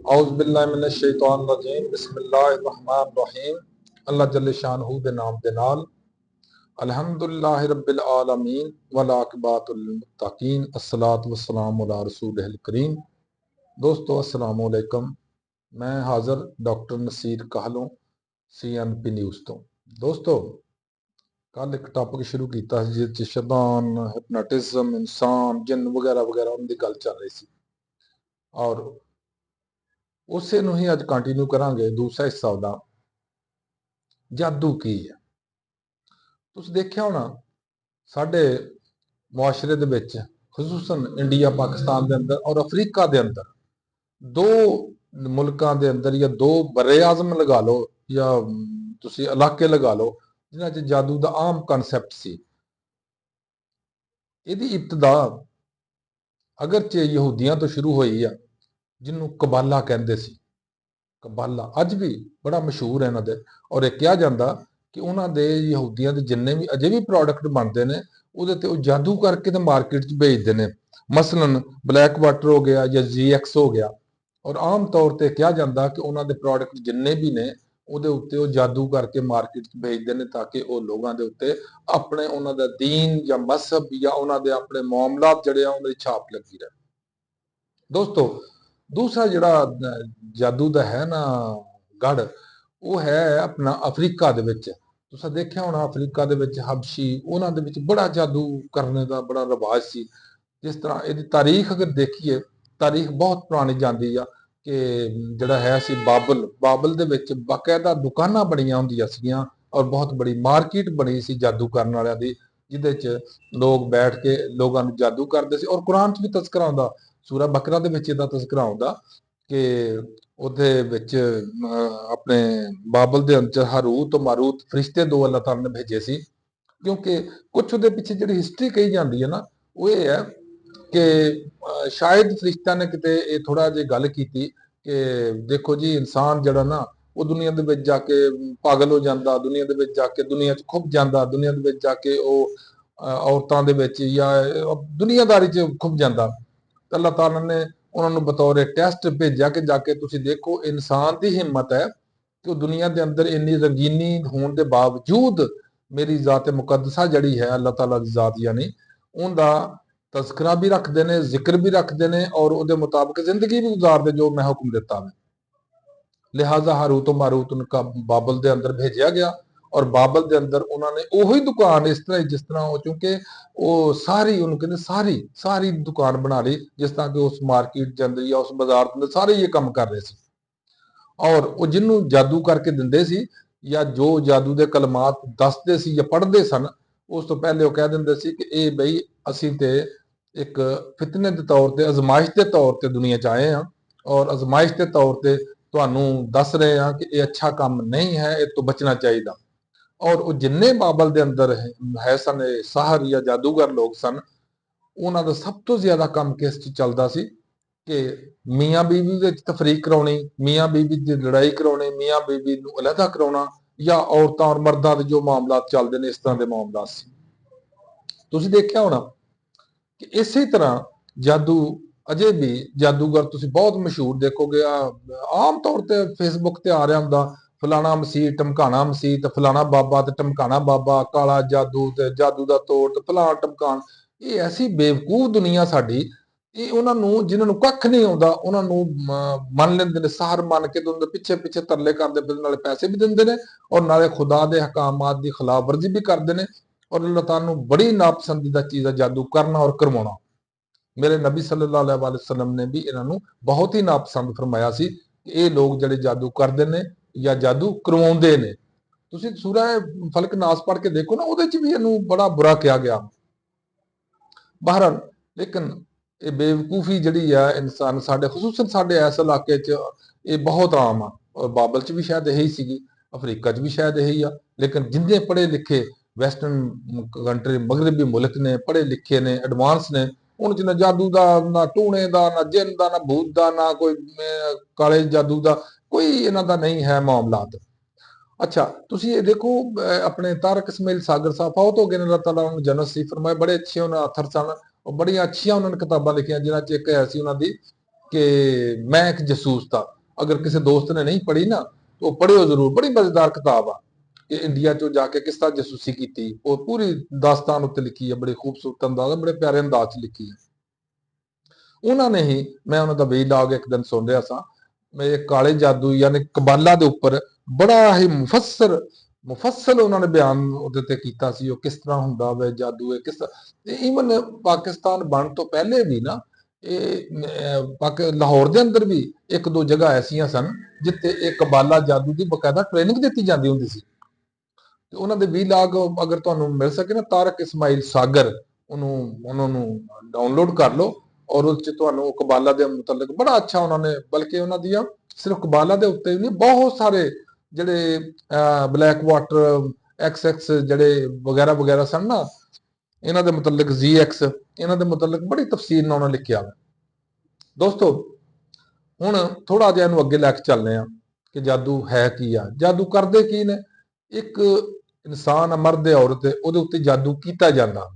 औज़ुबिल्लाहि मिनश्शैतानिर्रजीम बिस्मिल्लाहिर्रहमानिर्रहीम। अल्लाह जल्ले शानहू दे नाम दे नाल अल्हम्दुलिल्लाहि रब्बिल आलमीन वल आक़िबतुल मुत्तक़ीन अस्सलातु वस्सलामु अला रसूलिल करीम। दोस्तों अस्सलाम वालेकुम। मैं हाज़िर doctor Nasir Kahlon CNP news तो। दोस्तों कल एक टॉपिक शुरू किया जिस शैतान हिप्नोटिज्म इंसान जिन वगैरह वगैरह उनकी गल चल रही सी और उसे ਨੂੰ ਹੀ ਅੱਜ ਕੰਟੀਨਿਊ ਕਰਾਂਗੇ। ਦੂਸਰਾ ਹਿੱਸਾ ਉਹਦਾ ਜਾਦੂ ਕੀ ਹੈ। ਤੁਸੀਂ ਦੇਖਿਆ ਹੋਣਾ ਸਾਡੇ ਮੁਆਸ਼ਰੇ ਦੇ ਵਿੱਚ ਖੁਸੂਸਨ ਇੰਡੀਆ ਪਾਕਿਸਤਾਨ ਦੇ ਅੰਦਰ ਔਰ ਅਫਰੀਕਾ ਦੇ ਅੰਦਰ ਦੋ ਮੁਲਕਾਂ ਦੇ ਅੰਦਰ ਜਾਂ ਦੋ ਬਰੇ ਆਜ਼ਮ ਲਗਾ ਲਓ ਜਾਂ ਤੁਸੀਂ ਇਲਾਕੇ ਲਗਾ ਲਓ ਜਿਨ੍ਹਾਂ 'ਚ ਜਾਦੂ ਦਾ ਆਮ ਕਨਸੈਪਟ ਸੀ। ਇਹਦੀ ਇਬਤਦਾ ਅਗਰਚੇ ਯਹੂਦੀਆਂ ਤੋਂ ਸ਼ੁਰੂ ਹੋਈ ਆ ਜਿਹਨੂੰ ਕਬਾਲਾ ਕਹਿੰਦੇ ਸੀ। ਕਬਾਲਾ ਅੱਜ ਵੀ ਬੜਾ ਮਸ਼ਹੂਰ ਹੈ ਇਹਨਾਂ ਦੇ ਔਰ ਇਹ ਕਿਹਾ ਜਾਂਦਾ ਕਿ ਉਹਨਾਂ ਦੇ ਯਹੂਦੀਆਂ ਦੇ ਜਿੰਨੇ ਵੀ ਅਜੇ ਵੀ ਪ੍ਰੋਡਕਟ ਬਣਦੇ ਨੇ ਉਹਦੇ ਤੇ ਉਹ ਜਾਦੂ ਕਰਕੇ ਤੇ ਮਾਰਕੀਟ 'ਚ ਵੇਚਦੇ ਨੇ। ਮਸਲਨ ਬਲੈਕ ਵਾਟਰ ਹੋ ਗਿਆ ਜਾਂ GX ਹੋ ਗਿਆ ਔਰ ਆਮ ਤੌਰ ਤੇ ਕਿਹਾ ਜਾਂਦਾ ਕਿ ਉਹਨਾਂ ਦੇ ਪ੍ਰੋਡਕਟ ਜਿੰਨੇ ਵੀ ਨੇ ਉਹਦੇ ਉੱਤੇ ਉਹ ਜਾਦੂ ਕਰਕੇ ਮਾਰਕੀਟ 'ਚ ਵੇਚਦੇ ਨੇ ਤਾਂ ਕਿ ਉਹ ਲੋਕਾਂ ਦੇ ਉੱਤੇ ਆਪਣੇ ਉਹਨਾਂ ਦਾ ਦੀਨ ਜਾਂ ਮਜ਼ਹਬ ਜਾਂ ਉਹਨਾਂ ਦੇ ਆਪਣੇ ਮਾਮਲਾਤ ਜਿਹੜੇ ਆ ਉਹਨਾਂ ਦੀ ਛਾਪ ਲੱਗੀ ਰਹੇ। ਦੋਸਤੋ दूसरा ਜਿਹੜਾ ਜਾਦੂ ਦਾ ਹੈ ਨਾ ਗੜ ਉਹ ਹੈ ਆਪਣਾ ਅਫਰੀਕਾ ਦੇ ਵਿੱਚ। ਤੁਸੀਂ ਦੇਖਿਆ ਹੋਣਾ ਅਫਰੀਕਾ ਦੇ ਵਿੱਚ ਹਬਸ਼ੀ ਉਹਨਾਂ ਦੇ ਵਿੱਚ ਬੜਾ ਜਾਦੂ ਕਰਨ ਦਾ ਬੜਾ ਰਿਵਾਜ ਸੀ। ਜਿਸ ਤਰ੍ਹਾਂ ਇਹਦੀ ਤਾਰੀਖ ਅਗਰ ਦੇਖੀਏ ਤਾਰੀਖ ਬਹੁਤ ਪੁਰਾਣੀ ਜਾਂਦੀ ਆ ਕਿ ਜਿਹੜਾ ਹੈ ਸੀ ਬਾਬਲ ਦੇ ਵਿੱਚ ਬਾਕਾਇਦਾ ਦੁਕਾਨਾਂ ਬਣੀਆਂ ਹੁੰਦੀਆਂ ਸੀਗੀਆਂ ਔਰ ਬਹੁਤ ਬੜੀ ਮਾਰਕੀਟ ਬਣੀ ਸੀ ਜਾਦੂ ਕਰਨ ਵਾਲਿਆਂ ਦੀ ਜਿਹਦੇ 'ਚ ਲੋਕ ਬੈਠ ਕੇ ਲੋਕਾਂ ਨੂੰ ਜਾਦੂ ਕਰਦੇ ਸੀ। ਔਰ ਕੁਰਾਨ 'ਚ ਵੀ ਤਜ਼ਕਰਾ ਆਉਂਦਾ ਸੂਰਾ ਬਕਰਾ ਦੇ ਵਿੱਚ ਇਹਦਾ ਤਜ਼ਕਰਾ ਆਉਂਦਾ ਕਿ ਉਹਦੇ ਵਿੱਚ ਆਪਣੇ ਬਾਬਲ ਦੇ ਅੰਦਰ ਹਾਰੂਤ ਮਾਰੂਤ ਫਰਿਸ਼ਤੇ ਦੋ ਅੱਲਾਹ ਤਾਲਾ ਨੇ ਭੇਜੇ ਸੀ। ਕਿਉਂਕਿ ਕੁਝ ਉਹਦੇ ਪਿੱਛੇ ਜਿਹੜੀ ਹਿਸਟਰੀ ਕਹੀ ਜਾਂਦੀ ਹੈ ਨਾ ਉਹ ਇਹ ਹੈ ਕਿ ਸ਼ਾਇਦ ਫਰਿਸ਼ਤਿਆਂ ਨੇ ਕਿਤੇ ਇਹ ਥੋੜਾ ਜਿਹਾ ਗੱਲ ਕੀਤੀ ਕਿ ਦੇਖੋ ਜੀ ਇਨਸਾਨ ਜਿਹੜਾ ਨਾ ਉਹ ਦੁਨੀਆ ਦੇ ਵਿੱਚ ਜਾ ਕੇ ਪਾਗਲ ਹੋ ਜਾਂਦਾ, ਦੁਨੀਆ ਦੇ ਵਿੱਚ ਜਾ ਕੇ ਦੁਨੀਆ 'ਚ ਖੁੱਭ ਜਾਂਦਾ, ਦੁਨੀਆ ਦੇ ਵਿੱਚ ਜਾ ਕੇ ਉਹ ਔਰਤਾਂ ਦੇ ਵਿੱਚ ਜਾਂ ਦੁਨੀਆਦਾਰੀ 'ਚ ਖੁੱਭ ਜਾਂਦਾ। ਅੱਲਾਹ ਤਾਲਾ ਨੇ ਉਹਨਾਂ ਨੂੰ ਬਤੌਰ ਟੈਸਟ ਭੇਜਿਆ ਕਿ ਜਾ ਕੇ ਤੁਸੀਂ ਦੇਖੋ ਇਨਸਾਨ ਦੀ ਹਿੰਮਤ ਹੈ ਕਿ ਉਹ ਦੁਨੀਆ ਦੇ ਅੰਦਰ ਇੰਨੀ ਰੰਗੀਨੀ ਹੋਣ ਦੇ ਬਾਵਜੂਦ ਮੇਰੀ ਜ਼ਾਤ ਮੁਕੱਦਸਾ ਜਿਹੜੀ ਹੈ ਅੱਲਾਹ ਤਾਲਾ ਦੀ ਜ਼ਾਤ ਯਾਨੀ ਉਹਦਾ ਤਜ਼ਕਰਾ ਵੀ ਰੱਖਦੇ ਨੇ, ਜ਼ਿਕਰ ਵੀ ਰੱਖਦੇ ਨੇ ਔਰ ਉਹਦੇ ਮੁਤਾਬਕ ਜ਼ਿੰਦਗੀ ਵੀ ਗੁਜ਼ਾਰਦੇ ਜੋ ਮੈਂ ਹੁਕਮ ਦਿੱਤਾ ਹੈ। ਲਿਹਾਜ਼ਾ ਹਾਰੂਤ ਮਾਰੂਤ ਨੂੰ ਬਾਬਲ ਦੇ ਅੰਦਰ ਭੇਜਿਆ ਗਿਆ ਔਰ ਬਾਬਲ ਦੇ ਅੰਦਰ ਉਹਨਾਂ ਨੇ ਉਹੀ ਦੁਕਾਨ ਇਸ ਤਰ੍ਹਾਂ ਜਿਸ ਤਰ੍ਹਾਂ ਉਹ ਕਿਉਂਕਿ ਉਹ ਸਾਰੀ ਉਹਨੂੰ ਕਹਿੰਦੇ ਸਾਰੀ ਦੁਕਾਨ ਬਣਾ ਲਈ ਜਿਸ ਤਰ੍ਹਾਂ ਕਿ ਉਸ ਮਾਰਕੀਟ ਦੇ ਅੰਦਰ ਜਾਂ ਉਸ ਬਾਜ਼ਾਰ ਦੇ ਅੰਦਰ ਸਾਰੇ ਇਹ ਕੰਮ ਕਰ ਰਹੇ ਸੀ। ਔਰ ਉਹ ਜਿਹਨੂੰ ਜਾਦੂ ਕਰਕੇ ਦਿੰਦੇ ਸੀ ਜਾਂ ਜੋ ਜਾਦੂ ਦੇ ਕਲਮਾਤ ਦੱਸਦੇ ਸੀ ਜਾਂ ਪੜ੍ਹਦੇ ਸਨ ਉਸ ਤੋਂ ਪਹਿਲੇ ਉਹ ਕਹਿ ਦਿੰਦੇ ਸੀ ਕਿ ਇਹ ਬਈ ਅਸੀਂ ਤੇ ਇੱਕ ਫਿਤਨੇ ਦੇ ਤੌਰ ਤੇ ਅਜ਼ਮਾਇਸ਼ ਦੇ ਤੌਰ ਤੇ ਦੁਨੀਆ 'ਚ ਆਏ ਹਾਂ ਔਰ ਅਜ਼ਮਾਇਸ਼ ਦੇ ਤੌਰ ਤੇ ਤੁਹਾਨੂੰ ਦੱਸ ਰਹੇ ਹਾਂ ਕਿ ਇਹ ਅੱਛਾ ਕੰਮ ਨਹੀਂ ਹੈ, ਇਹ ਤੋਂ ਬਚਣਾ ਚਾਹੀਦਾ। ਔਰ ਉਹ ਜਿੰਨੇ ਬਾਬਲ ਦੇ ਅੰਦਰ ਹੈ ਸਨ ਸਾਹਰ ਜਾਂ ਜਾਦੂਗਰ ਲੋਕ ਸਨ ਉਹਨਾਂ ਦਾ ਸਭ ਤੋਂ ਜ਼ਿਆਦਾ ਕੰਮ ਕਿਸ 'ਚ ਚੱਲਦਾ ਸੀ ਕਿ ਮੀਆਂ ਬੀਵੀ ਵਿੱਚ ਤਫਰੀਕ ਕਰਾਉਣੀ, ਮੀਆਂ ਬੀਵੀ ਦੀ ਲੜਾਈ ਕਰਾਉਣੀ, ਮੀਆਂ ਬੀਵੀ ਨੂੰ ਅਲੱਗਾ ਕਰਾਉਣਾ ਜਾਂ ਔਰਤਾਂ ਔਰ ਮਰਦਾਂ ਦੇ ਜੋ ਮਾਮਲਾਤ ਚੱਲਦੇ ਨੇ ਇਸ ਤਰ੍ਹਾਂ ਦੇ ਮਾਮਲਾਤ ਸੀ। ਤੁਸੀਂ ਦੇਖਿਆ ਹੋਣਾ ਕਿ ਇਸੇ ਤਰ੍ਹਾਂ ਜਾਦੂ ਅਜੇ ਵੀ ਜਾਦੂਗਰ ਤੁਸੀਂ ਬਹੁਤ ਮਸ਼ਹੂਰ ਦੇਖੋਗੇ। ਆਮ ਤੌਰ ਤੇ ਫੇਸਬੁੱਕ ਤੇ ਆ ਰਿਹਾ ਹੁੰਦਾ ਫਲਾਣਾ ਮਸੀਹ ਟਮਕਾਣਾ ਮਸੀਹ ਤੇ ਫਲਾਣਾ ਬਾਬਾ ਤੇ ਟਮਕਾਣਾ ਬਾਬਾ, ਕਾਲਾ ਜਾਦੂ ਤੇ ਜਾਦੂ ਦਾ ਤੋੜ ਤੇ ਫਲਾਣਾ ਟਮਕਾਣ। ਇਹ ਐਸੀ ਬੇਵਕੂਫ ਦੁਨੀਆ ਸਾਡੀ ਇਹ ਉਹਨਾਂ ਨੂੰ ਜਿਨ੍ਹਾਂ ਨੂੰ ਕੱਖ ਨਹੀਂ ਆਉਂਦਾ ਉਹਨਾਂ ਨੂੰ ਮੰਨ ਲੈਂਦੇ ਨੇ, ਸਾਰ ਮੰਨ ਕੇ ਉਹਨਾਂ ਦੇ ਪਿੱਛੇ ਪਿੱਛੇ ਤਰਲੇ ਕਰਦੇ ਫਿਰ ਨਾਲੇ ਪੈਸੇ ਵੀ ਦਿੰਦੇ ਨੇ ਔਰ ਨਾਲੇ ਖੁਦਾ ਦੇ ਹਕਾਮਾਤ ਦੀ ਖਿਲਾਫਵਰਜ਼ੀ ਵੀ ਕਰਦੇ ਨੇ ਔਰ ਅੱਲਾਹ ਤਾਲਾ ਨੂੰ ਬੜੀ ਨਾਪਸੰਦੀਦਾ ਚੀਜ਼ ਹੈ ਜਾਦੂ ਕਰਨਾ ਔਰ ਕਰਵਾਉਣਾ। ਮੇਰੇ ਨਬੀ ਸੱਲੱਲਾਹੁ अलैहि वसल्लम ਨੇ ਵੀ ਇਹਨਾਂ ਨੂੰ ਬਹੁਤ ਹੀ ਨਾਪਸੰਦ ਫਰਮਾਇਆ ਸੀ ਕਿ ਇਹ ਲੋਕ ਜਿਹੜੇ ਜਾਦੂ ਕਰਦੇ ਨੇ ਜਾਂ ਜਾਦੂ ਕਰਵਾਉਂਦੇ ਨੇ। ਤੁਸੀਂ ਸੂਰਾ ਫਲਕ ਨਾਸ ਪੜ੍ਹ ਕੇ ਦੇਖੋ ਨਾ ਉਹਦੇ 'ਚ ਵੀ ਇਹਨੂੰ ਬੜਾ ਬੁਰਾ ਕਿਹਾ ਗਿਆ। ਬਹਰਹਾਲ ਲੇਕਿਨ ਇਹ ਬੇਵਕੂਫੀ ਜਿਹੜੀ ਆ ਇਨਸਾਨ ਸਾਡੇ ਖੁਸੂਸਨ ਸਾਡੇ ਇਸ ਇਲਾਕੇ 'ਚ ਇਹ ਬਹੁਤ ਆਮ ਆ ਔਰ ਬਾਬਲ 'ਚ ਵੀ ਸ਼ਾਇਦ ਇਹੀ ਸੀਗੀ, ਅਫਰੀਕਾ 'ਚ ਵੀ ਸ਼ਾਇਦ ਇਹੀ ਆ। ਲੇਕਿਨ ਜਿੰਨੇ ਪੜ੍ਹੇ ਲਿਖੇ ਵੈਸਟਰਨ ਕੰਟਰੀ ਮਗਰਬੀ ਮੁਲਕ ਨੇ, ਪੜ੍ਹੇ ਲਿਖੇ ਨੇ, ਐਡਵਾਂਸ ਨੇ, ਉਹਨਾਂ 'ਚ ਨਾ ਜਾਦੂ ਦਾ, ਨਾ ਟੂਣੇ ਦਾ, ਨਾ ਜਿੰਨ ਦਾ, ਨਾ ਭੂਤ ਦਾ, ਨਾ ਕੋਈ ਕਾਲੇ ਜਾਦੂ ਦਾ, ਕੋਈ ਇਹਨਾਂ ਦਾ ਨਹੀਂ ਹੈ ਮਾਮਲਾਤ। ਅੱਛਾ ਤੁਸੀਂ ਇਹ ਦੇਖੋ ਆਪਣੇ ਤਾਰਕ ਇਸਮਾਈਲ ਸਾਗਰ ਸਾਹਿਬ ਫੌਤ ਹੋ ਗਏ ਨੇ, ਅੱਲਾਹ ਤਾਲਾ ਉਹਨਾਂ ਨੂੰ ਜੰਨਤ ਨਸੀਬ ਫਰਮਾਏ। ਬੜੇ ਅੱਛੇ ਉਹਨਾਂ ਅਥਰ ਸਨ और बड़िया अच्छिया उन्होंने किताबां लिखिया जिन्हां च एक है सी उन्हां दी कि मैं एक जसूस था। ਅਗਰ ਕਿਸੇ ਦੋਸਤ ਨੇ ਨਹੀਂ ਪੜ੍ਹੀ ਨਾ, ਤਾਂ ਉਹ ਪੜ੍ਹਿਓ ਜ਼ਰੂਰ। ਬੜੀ ਮਜ਼ੇਦਾਰ ਕਿਤਾਬ ਆ ਕਿ ਇੰਡੀਆ 'ਚੋਂ ਜਾ ਕੇ ਕਿਸ ਤਰ੍ਹਾਂ ਜਾਸੂਸੀ ਕੀਤੀ। ਉਹ ਪੂਰੀ ਦਾਸਤਾਨ ਉੱਤੇ ਲਿਖੀ ਹੈ, ਬੜੇ ਖੂਬਸੂਰਤ ਅੰਦਾਜ਼, ਬੜੇ ਪਿਆਰੇ ਅੰਦਾਜ਼ 'ਚ ਲਿਖੀ ਹੈ। ਉਹਨਾਂ ਨੇ ਹੀ, ਮੈਂ ਉਹਨਾਂ ਦਾ ਵੀਲਾਗ ਇੱਕ ਦਿਨ ਸੁਣ ਰਿਹਾ ਸਾਂ, ਮੇਰੇ ਕਾਲੇ ਜਾਦੂ ਯਾਨੀ ਕਬਾਲਾ ਦੇ ਉੱਪਰ ਬੜਾ ਹੀ ਮੁਫੱਸਲ ਉਹਨਾਂ ਨੇ ਬਿਆਨ ਉਹਦੇ ਤੇ ਕੀਤਾ ਸੀ। ਉਹ ਕਿਸ ਤਰ੍ਹਾਂ ਹੁੰਦਾ ਵੇ ਜਾਦੂ, ਇਹ ਕਿਸ ਤਰ੍ਹਾਂ। ਈਵਨ ਪਾਕਿਸਤਾਨ ਬਣਨ ਤੋਂ ਪਹਿਲੇ ਵੀ ਨਾ, ਲਾਹੌਰ ਦੇ ਅੰਦਰ ਵੀ ਇੱਕ ਦੋ ਜਗ੍ਹਾ ਐਸੀਆਂ ਸਨ ਜਿੱਥੇ ਇਹ ਕਬਾਲਾ ਜਾਦੂ ਦੀ ਬਕਾਇਦਾ ਟ੍ਰੇਨਿੰਗ ਦਿੱਤੀ ਜਾਂਦੀ ਹੁੰਦੀ ਸੀ। ਤੇ ਉਹਨਾਂ ਦੇ ਵੀਲਾਗ ਅਗਰ ਤੁਹਾਨੂੰ ਮਿਲ ਸਕੇ ਨਾ, ਤਾਰਕ ਇਸਮਾਈਲ ਸਾਗਰ, ਉਹਨਾਂ ਨੂੰ ਡਾਊਨਲੋਡ ਕਰ ਲਓ, ਔਰ ਉਸ 'ਚ ਤੁਹਾਨੂੰ ਕਬਾਲਾ ਦੇ ਮੁਤਲਕ ਬੜਾ ਅੱਛਾ ਉਹਨਾਂ ਨੇ, ਬਲਕਿ ਉਹਨਾਂ ਦੀਆਂ ਸਿਰਫ ਕਬਾਲਾ ਦੇ ਉੱਤੇ ਨਹੀਂ, ਬਹੁਤ ਸਾਰੇ ਜਿਹੜੇ ਬਲੈਕ ਵਾਟਰ XX ਜਿਹੜੇ ਵਗੈਰਾ ਵਗੈਰਾ ਸਨ ਨਾ, ਇਹਨਾਂ ਦੇ ਮੁਤਲਕ ZX, ਇਹਨਾਂ ਦੇ ਮੁਤਲਕ ਬੜੀ ਤਫਸੀਲ ਨਾਲ ਉਹਨਾਂ ਲਿਖਿਆ। ਦੋਸਤੋ, ਹੁਣ ਥੋੜਾ ਜਿਹਾ ਇਹਨੂੰ ਅੱਗੇ ਲੈ ਕੇ ਚੱਲਦੇ ਆ ਕਿ ਜਾਦੂ ਹੈ ਕੀ ਆ, ਜਾਦੂ ਕਰਦੇ ਕੀ ਨੇ। ਇੱਕ ਇਨਸਾਨ, ਮਰਦ ਜਾਂ ਔਰਤ, ਉਹਦੇ ਉੱਤੇ ਜਾਦੂ ਕੀਤਾ ਜਾਂਦਾ,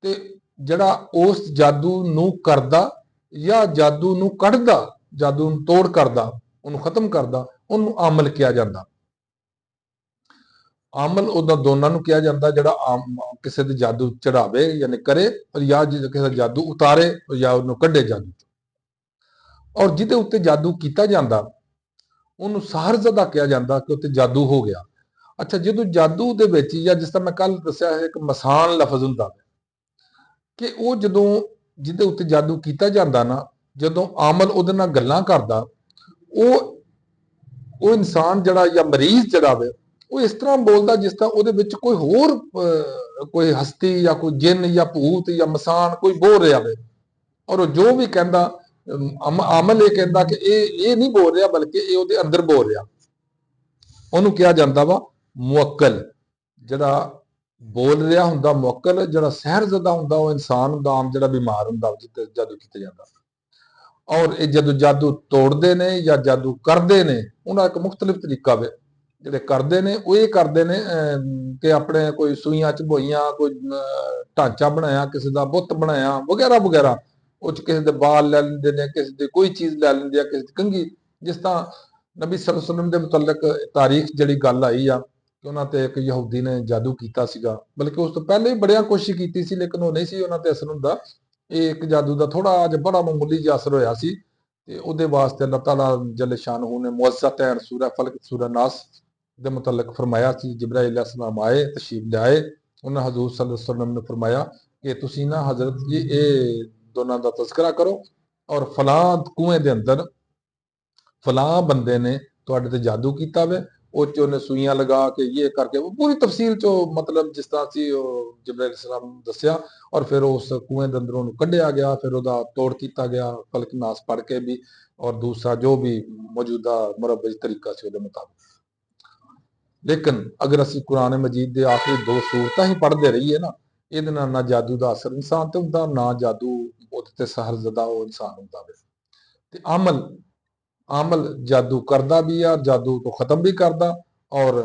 ਤੇ ਜਿਹੜਾ ਉਸ ਜਾਦੂ ਨੂੰ ਕਰਦਾ ਜਾਂ ਜਾਦੂ ਨੂੰ ਕੱਢਦਾ, ਜਾਦੂ ਨੂੰ ਤੋੜ ਕਰਦਾ, ਉਹਨੂੰ ਖਤਮ ਕਰਦਾ, ਉਹਨੂੰ ਆਮਲ ਕਿਹਾ ਜਾਂਦਾ। ਆਮਲ ਉਹਨਾਂ ਦੋਨਾਂ ਨੂੰ ਕਿਹਾ ਜਾਂਦਾ, ਜਿਹੜਾ ਕਿਸੇ ਦੇ ਜਾਦੂ ਚੜਾਵੇ ਯਾਨੀ ਕਰੇ, ਜਾਂ ਕਿਸੇ ਦਾ ਜਾਦੂ ਉਤਾਰੇ ਜਾਂ ਉਹਨੂੰ ਕੱਢੇ ਜਾਦੂ। ਔਰ ਜਿਹਦੇ ਉੱਤੇ ਜਾਦੂ ਕੀਤਾ ਜਾਂਦਾ ਉਹਨੂੰ ਸਾਹਰਜ਼ਦਾ ਕਿਹਾ ਜਾਂਦਾ ਕਿ ਉੱਤੇ ਜਾਦੂ ਹੋ ਗਿਆ। ਅੱਛਾ, ਜਦੋਂ ਜਾਦੂ ਦੇ ਵਿੱਚ, ਜਾਂ ਜਿਸ ਤਰ੍ਹਾਂ ਮੈਂ ਕੱਲ ਦੱਸਿਆ ਹੈ, ਇੱਕ ਮਸਾਨ ਲਫ਼ਜ਼ ਹੁੰਦਾ ਕਿ ਉਹ ਜਦੋਂ ਜਿਹਦੇ ਉੱਤੇ ਜਾਦੂ ਕੀਤਾ ਜਾਂਦਾ ਨਾ, ਜਦੋਂ ਆਮਲ ਉਹਦੇ ਨਾਲ ਗੱਲਾਂ ਕਰਦਾ, ਉਹ ਇਨਸਾਨ ਜਿਹੜਾ ਜਾਂ ਮਰੀਜ਼ ਜਿਹੜਾ ਵੇ, ਉਹ ਇਸ ਤਰ੍ਹਾਂ ਬੋਲਦਾ ਜਿਸ ਤਰ੍ਹਾਂ ਉਹਦੇ ਵਿੱਚ ਕੋਈ ਹੋਰ ਕੋਈ ਹਸਤੀ ਜਾਂ ਕੋਈ ਜਿੰਨ ਜਾਂ ਭੂਤ ਜਾਂ ਮਸਾਨ ਕੋਈ ਬੋਲ ਰਿਹਾ ਵੇ। ਔਰ ਉਹ ਜੋ ਵੀ ਕਹਿੰਦਾ, ਆਮਲ ਇਹ ਕਹਿੰਦਾ ਕਿ ਇਹ ਨਹੀਂ ਬੋਲ ਰਿਹਾ, ਬਲਕਿ ਇਹ ਉਹਦੇ ਅੰਦਰ ਬੋਲ ਰਿਹਾ। ਉਹਨੂੰ ਕਿਹਾ ਜਾਂਦਾ ਵਾ ਮੁਅੱਕਲ। ਜਿਹੜਾ ਬੋਲ ਰਿਹਾ ਹੁੰਦਾ ਮੁਅੱਕਲ, ਜਿਹੜਾ ਸਹਿਰਜ਼ਦਾ ਹੁੰਦਾ ਉਹ ਇਨਸਾਨ ਹੁੰਦਾ, ਆਮ ਜਿਹੜਾ ਬਿਮਾਰ ਹੁੰਦਾ, ਜਿੱਤੇ ਜਾਦੂ ਕੀਤਾ ਜਾਂਦਾ। ਔਰ ਇਹ ਜਦੋਂ ਜਾਦੂ ਤੋੜਦੇ ਨੇ ਜਾਂ ਜਾਦੂ ਕਰਦੇ ਨੇ, ਉਹਨਾਂ ਇੱਕ ਮੁਖਤਲਿਫ ਤਰੀਕਾ ਵੇ। ਜਿਹੜੇ ਕਰਦੇ ਨੇ ਉਹ ਇਹ ਕਰਦੇ ਨੇ ਕਿ ਆਪਣੇ ਕੋਈ ਸੂਈਆਂ ਚਬੋਈਆਂ, ਕੋਈ ਢਾਂਚਾ ਬਣਾਇਆ, ਕਿਸੇ ਦਾ ਬੁੱਤ ਬਣਾਇਆ ਵਗੈਰਾ ਵਗੈਰਾ, ਉਹ 'ਚ ਕਿਸੇ ਦੇ ਬਾਲ ਲੈ ਲੈਂਦੇ ਨੇ, ਕਿਸੇ ਦੇ ਕੋਈ ਚੀਜ਼ ਲੈ ਲੈਂਦੇ ਆ, ਕਿਸੇ ਦੀ ਕੰਘੀ। ਜਿਸ ਤਰ੍ਹਾਂ ਨਬੀ ਸੱਲੱਲਾਹੁ ਅਲੈਹਿ ਵਸੱਲਮ ਦੇ ਮੁਤਲਕ ਤਾਰੀਖ ਜਿਹੜੀ ਗੱਲ ਆਈ ਆ ਕਿ ਉਹਨਾਂ ਤੇ ਇੱਕ ਯਹੂਦੀ ਨੇ ਜਾਦੂ ਕੀਤਾ ਸੀਗਾ, ਬਲਕਿ ਉਸ ਤੋਂ ਪਹਿਲੇ ਵੀ ਬੜੀਆਂ ਕੋਸ਼ਿਸ਼ ਕੀਤੀ ਸੀ, ਲੇਕਿਨ ਉਹ ਨਹੀਂ ਸੀ ਉਹਨਾਂ ਤੇ ਅਸਰ ਹੁੰਦਾ। ਇਹ ਇੱਕ ਜਾਦੂ ਦਾ ਥੋੜਾ ਜਿਹਾ ਬੜਾ ਮਾਮੂਲੀ ਜਿਹਾ ਅਸਰ ਹੋਇਆ ਸੀ, ਤੇ ਉਹਦੇ ਵਾਸਤੇ ਅੱਲਾਹ ਤਾਲਾ ਜੱਲੇ ਸ਼ਾਨਹੂ ਨੇ ਮੁਅੱਜ਼ਤੈਨ ਸੂਰਾ ਫਲਕ ਸੂਰਾ ਨਾਸ ਦੇ ਮੁਤਲਕ ਫਰਮਾਇਆ ਸੀ। ਜਿਬਰਾਈਲ अलैहिस्सलाम ਆਏ, ਤਸ਼ਰੀਫ ਲਿਆਏ, ਉਹਨਾਂ ਹਜ਼ੂਰ ਸੱਲੱਲਾਹੁ ਅਲੈਹਿ ਵਸੱਲਮ ਨੇ ਫਰਮਾਇਆ ਕਿ ਤੁਸੀਂ ਨਾ ਹਜ਼ਰਤ ਜੀ ਇਹ ਦੋਨਾਂ ਦਾ ਤਜ਼ਕਰਾ ਕਰੋ, ਔਰ ਫਲਾਂ ਕੂਏ ਦੇ ਅੰਦਰ ਫਲਾਂ ਬੰਦੇ ਨੇ ਤੁਹਾਡੇ ਤੇ ਜਾਦੂ ਕੀਤਾ ਵੇ, ਉਹ 'ਚ ਉਹਨੇ ਸੂਈਆਂ ਲਗਾ ਕੇ ਇਹ ਕਰਕੇ, ਉਹ ਪੂਰੀ ਤਫਸੀਲ 'ਚ ਮਤਲਬ ਜਿਸ ਤਰ੍ਹਾਂ ਸੀ ਉਹ ਜਿਬਰਾਈਲ अलैहिस्सलाम ਦੱਸਿਆ। ਔਰ ਫਿਰ ਉਸ ਕੂਏ ਦੇ ਅੰਦਰੋਂ ਉਹਨੂੰ ਕੱਢਿਆ ਗਿਆ, ਫਿਰ ਉਹਦਾ ਤੋੜ ਕੀਤਾ ਗਿਆ ਫਲਕ ਨਾਸ ਪੜ੍ਹ ਕੇ ਵੀ, ਔਰ ਦੂਸਰਾ ਜੋ ਵੀ ਮੌਜੂਦਾ ਮੁਰੱਬਜ ਤਰੀਕਾ ਸੀ ਉਹਦੇ ਮੁਤਾਬਿਕ। ਲੇਕਿਨ ਅਗਰ ਅਸੀਂ ਕੁਰਾਨ ਮਜੀਦ ਦੇ ਆਖਰੀ 2 ਸੂਰਤਾਂ ਹੀ ਪੜ੍ਹਦੇ ਰਹੀਏ ਨਾ, ਇਹਦੇ ਨਾਲ ਨਾ ਜਾਦੂ ਦਾ ਅਸਰ ਇਨਸਾਨ ਤੇ ਹੁੰਦਾ, ਨਾ ਜਾਦੂ ਉਹਦੇ ਤੇ ਸਹਿਰਜ਼ਦਾ ਉਹ ਇਨਸਾਨ ਹੁੰਦਾ ਵੇ। ਤੇ ਆਮਲ ਜਾਦੂ ਕਰਦਾ ਵੀ ਆ, ਜਾਦੂ ਤੋਂ ਖਤਮ ਵੀ ਕਰਦਾ। ਔਰ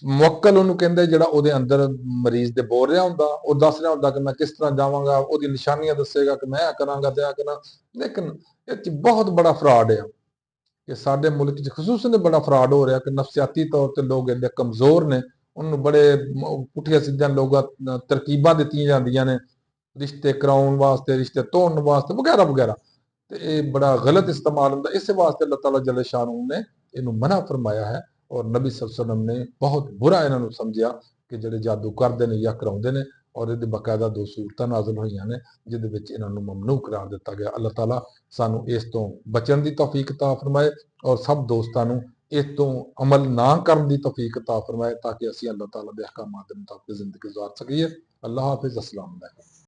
ਮੁਅੱਕਲ ਉਹਨੂੰ ਕਹਿੰਦੇ ਜਿਹੜਾ ਉਹਦੇ ਅੰਦਰ ਮਰੀਜ਼ ਦੇ ਬੋਲ ਰਿਹਾ ਹੁੰਦਾ, ਉਹ ਦੱਸ ਰਿਹਾ ਹੁੰਦਾ ਕਿ ਮੈਂ ਕਿਸ ਤਰ੍ਹਾਂ ਜਾਵਾਂਗਾ, ਉਹਦੀ ਨਿਸ਼ਾਨੀਆਂ ਦੱਸੇਗਾ ਕਿ ਮੈਂ ਇਹ ਕਰਾਂਗਾ ਤੇ ਇਹ ਕਰਾਂ। ਲੇਕਿਨ ਇਹ 'ਚ ਬਹੁਤ ਬੜਾ ਫਰਾਡ ਆ ਕਿ ਸਾਡੇ ਮੁਲਕ 'ਚ ਖਸੂਸਨ ਬੜਾ ਫਰਾਡ ਹੋ ਰਿਹਾ ਕਿ ਨਫਸਿਆਤੀ ਤੌਰ ਤੇ ਲੋਕ ਇੰਨੇ ਕਮਜ਼ੋਰ ਨੇ, ਉਹਨੂੰ ਬੜੇ ਪੁੱਠੀਆਂ ਸਿੱਧੀਆਂ ਲੋਕਾਂ ਤਰਕੀਬਾਂ ਦਿੱਤੀਆਂ ਜਾਂਦੀਆਂ ਨੇ ਰਿਸ਼ਤੇ ਕਰਾਉਣ ਵਾਸਤੇ, ਰਿਸ਼ਤੇ ਤੋੜਨ ਵਾਸਤੇ ਵਗੈਰਾ ਵਗੈਰਾ, ਤੇ ਇਹ ਬੜਾ ਗਲਤ ਇਸਤੇਮਾਲ ਹੁੰਦਾ। ਇਸੇ ਵਾਸਤੇ ਅੱਲਾਹ ਤਾਲਾ ਜੱਲੇ ਸ਼ਾਨਹੂ ਨੇ ਇਹਨੂੰ ਮਨਾ ਫਰਮਾਇਆ ਹੈ, ਔਰ ਨਬੀ ਸੱਲੱਲਾਹੁ ਅਲੈਹਿ ਵਸੱਲਮ ਨੇ ਬਹੁਤ ਬੁਰਾ ਇਹਨਾਂ ਨੂੰ ਸਮਝਿਆ ਕਿ ਜਿਹੜੇ ਜਾਦੂ ਕਰਦੇ ਨੇ ਜਾਂ ਕਰਾਉਂਦੇ ਨੇ। ਔਰ ਇਹਦੇ ਬਕਾਇਦਾ 2 ਸੂਰਤਾਂ ਨਾਜ਼ਲ ਹੋਈਆਂ ਨੇ ਜਿਹਦੇ ਵਿੱਚ ਇਹਨਾਂ ਨੂੰ ਮਮਨੂ ਕਰਾਰ ਦਿੱਤਾ ਗਿਆ। ਅੱਲਾਹ ਤਾਲਾ ਸਾਨੂੰ ਇਸ ਤੋਂ ਬਚਣ ਦੀ ਤੌਫੀਕ ਅਤਾ ਫਰਮਾਏ, ਔਰ ਸਭ ਦੋਸਤਾਂ ਨੂੰ ਇਸ ਤੋਂ ਅਮਲ ਨਾ ਕਰਨ ਦੀ ਤੌਫੀਕ ਅਤਾ ਫਰਮਾਏ, ਤਾਂ ਕਿ ਅਸੀਂ ਅੱਲਾਹ ਤਾਲਾ ਦੇ ਅਹਿਕਾਮਾਤ ਦੇ ਮੁਤਾਬਿਕ ਜ਼ਿੰਦਗੀ ਗੁਜ਼ਾਰ ਸਕੀਏ। ਅੱਲਾਹ ਹਾਫਿਜ਼, अस्सलाम वालेकुम।